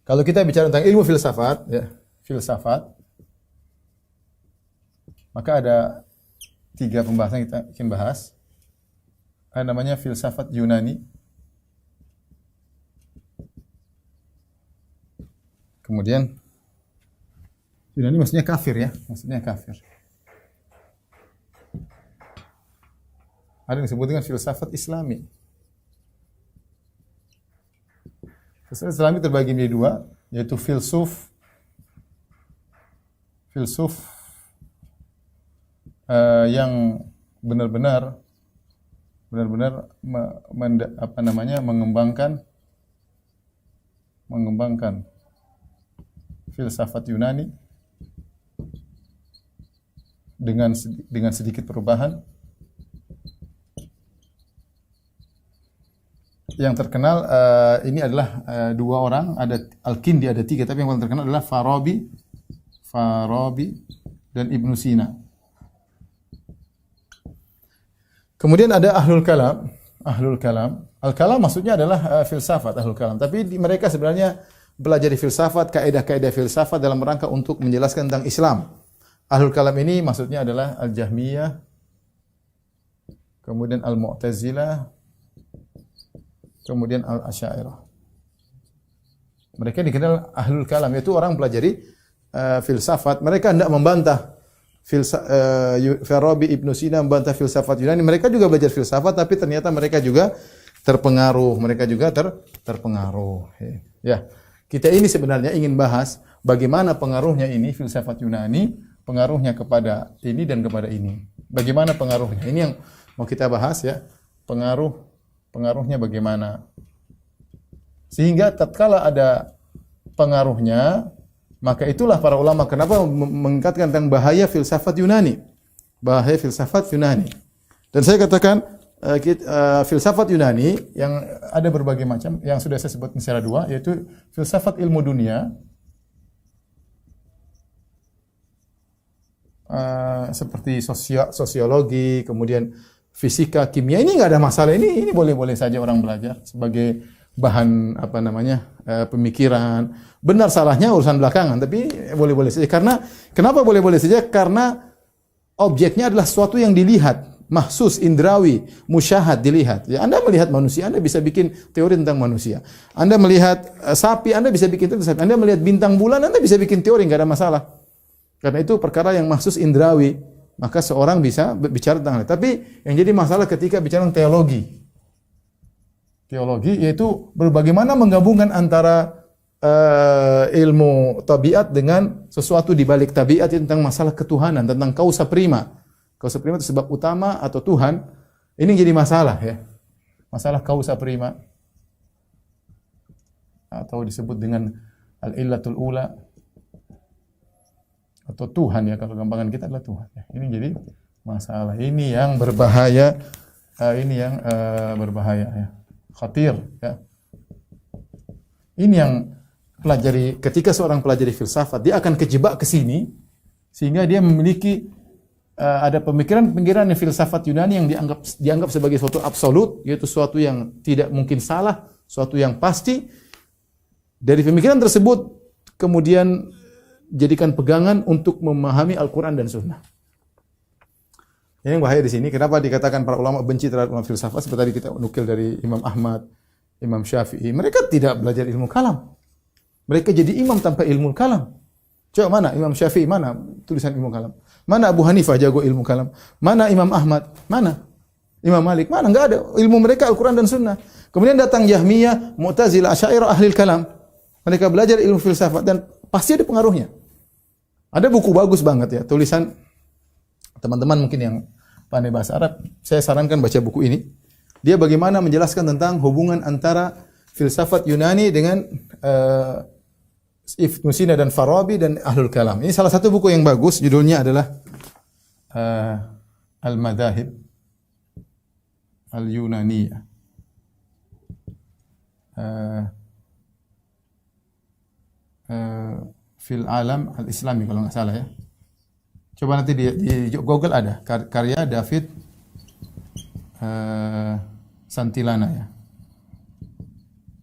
Kalau kita bicara tentang ilmu filsafat, ya, filsafat, maka ada 3 pembahasan yang kita akan bahas. Ada namanya filsafat Yunani. Kemudian Yunani maksudnya kafir ya, maksudnya kafir. Ada yang disebut dengan filsafat Islami. Filsafat Islami terbagi menjadi 2, yaitu filsuf yang benar-benar mengembangkan filsafat Yunani dengan sedikit perubahan. Yang terkenal ini adalah 2 orang, ada Al-Kindi, ada 3, tapi yang paling terkenal adalah Farabi dan Ibnu Sina. Kemudian ada Ahlul Kalam. Al-Kalam maksudnya adalah filsafat, Ahlul Kalam. Tapi mereka sebenarnya belajar filsafat, kaidah-kaidah filsafat dalam rangka untuk menjelaskan tentang Islam. Ahlul Kalam ini maksudnya adalah Al-Jahmiyah, kemudian Al-Mu'tazilah, kemudian Al-Asy'ariyah. Mereka dikenal Ahlul Kalam, yaitu orang pelajari filsafat. Mereka hendak membantah Farabi, Ibnu Sina membantah filsafat Yunani. Mereka juga belajar filsafat, tapi ternyata mereka juga terpengaruh. Terpengaruh. Ya, kita ini sebenarnya ingin bahas bagaimana pengaruhnya ini filsafat Yunani, pengaruhnya kepada ini dan kepada ini. Bagaimana pengaruhnya? Ini yang mau kita bahas ya. Pengaruhnya bagaimana? Sehingga tatkala ada pengaruhnya, maka itulah para ulama kenapa mengangkatkan tentang bahaya filsafat Yunani. Bahaya filsafat Yunani. Dan saya katakan filsafat Yunani yang ada berbagai macam, yang sudah saya sebutkan secara 2, yaitu filsafat ilmu dunia, seperti sosiologi, kemudian fisika, kimia. Ini nggak ada masalah, ini boleh-boleh saja orang belajar sebagai bahan pemikiran. Benar salahnya urusan belakangan, tapi boleh-boleh saja. Karena kenapa boleh-boleh saja? Karena objeknya adalah sesuatu yang dilihat, mahsus, indrawi, musyahad, dilihat. Ya, Anda melihat manusia, Anda bisa bikin teori tentang manusia. Anda melihat sapi, Anda bisa bikin teori tentang sapi. Anda melihat bintang bulan, Anda bisa bikin teori, nggak ada masalah. Karena itu perkara yang mahsus indrawi, maka seorang bisa bicara tentang hal. Tapi yang jadi masalah ketika bicara tentang teologi. Teologi yaitu bagaimana menggabungkan antara ilmu tabiat dengan sesuatu di balik tabiat tentang masalah ketuhanan, tentang causa prima. Causa prima itu sebab utama atau Tuhan. Ini jadi masalah ya. Masalah causa prima atau disebut dengan al-illatul ula atau Tuhan ya, kalau gampangan kita adalah Tuhan ya. Ini jadi masalah. Ini yang berbahaya. Berbahaya ya. Khatir ya. Ini yang ketika seorang pelajari filsafat, dia akan kejebak ke sini sehingga dia memiliki ada pemikiran-pemikiran filsafat Yunani yang dianggap sebagai suatu absolut, yaitu suatu yang tidak mungkin salah, suatu yang pasti. Dari pemikiran tersebut kemudian jadikan pegangan untuk memahami Al-Qur'an dan Sunnah. Ini yang bahaya di sini. Kenapa dikatakan para ulama benci terhadap ulama filsafat? Seperti tadi kita nukil dari Imam Ahmad, Imam Syafi'i. Mereka tidak belajar ilmu kalam. Mereka jadi imam tanpa ilmu kalam. Coba mana Imam Syafi'i, mana tulisan ilmu kalam? Mana Abu Hanifah jago ilmu kalam? Mana Imam Ahmad? Mana Imam Malik? Mana? Enggak ada. Ilmu mereka Al-Quran dan Sunnah. Kemudian datang Jahmiyah, Mu'tazilah, Asy'ariyah, ahli kalam. Mereka belajar ilmu filsafat dan pasti ada pengaruhnya. Ada buku bagus banget ya, tulisan teman-teman mungkin yang pandai bahasa Arab, saya sarankan baca buku ini. Dia bagaimana menjelaskan tentang hubungan antara filsafat Yunani dengan Ibnu Sina dan Farabi dan Ahlul Kalam. Ini salah satu buku yang bagus, judulnya adalah Al-Madahib Al-Yunaniyah. Fil Alam Al-Islami kalau nggak salah ya. Coba nanti di Google ada karya David Santilana ya.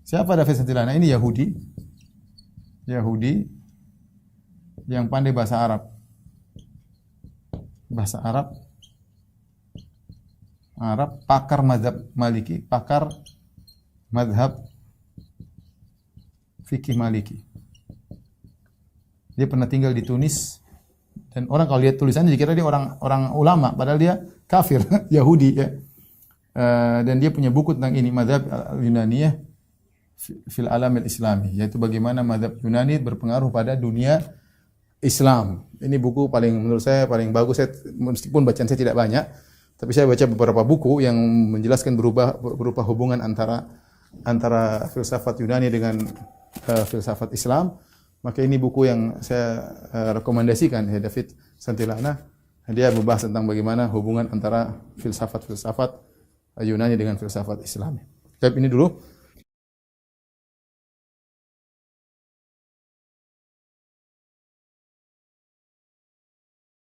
Siapa David Santilana? Ini Yahudi. Yahudi yang pandai bahasa Arab. Bahasa Arab, pakar mazhab Maliki, pakar mazhab fikih Maliki. Dia pernah tinggal di Tunis dan orang kalau lihat tulisannya dikira dia orang ulama, padahal dia kafir, Yahudi ya. Dan dia punya buku tentang ini, mazhab Yunaniyah fil alam al-islami, yaitu bagaimana mazhab Yunani berpengaruh pada dunia Islam. Ini buku menurut saya paling bagus. Meskipun bacaan saya tidak banyak, tapi saya baca beberapa buku yang menjelaskan berupa hubungan antara filsafat Yunani dengan filsafat Islam. Maka ini buku yang saya rekomendasikan, ya, David Santillana. Dia membahas tentang bagaimana hubungan antara filsafat Yunani dengan filsafat Islam. Tapi ini dulu.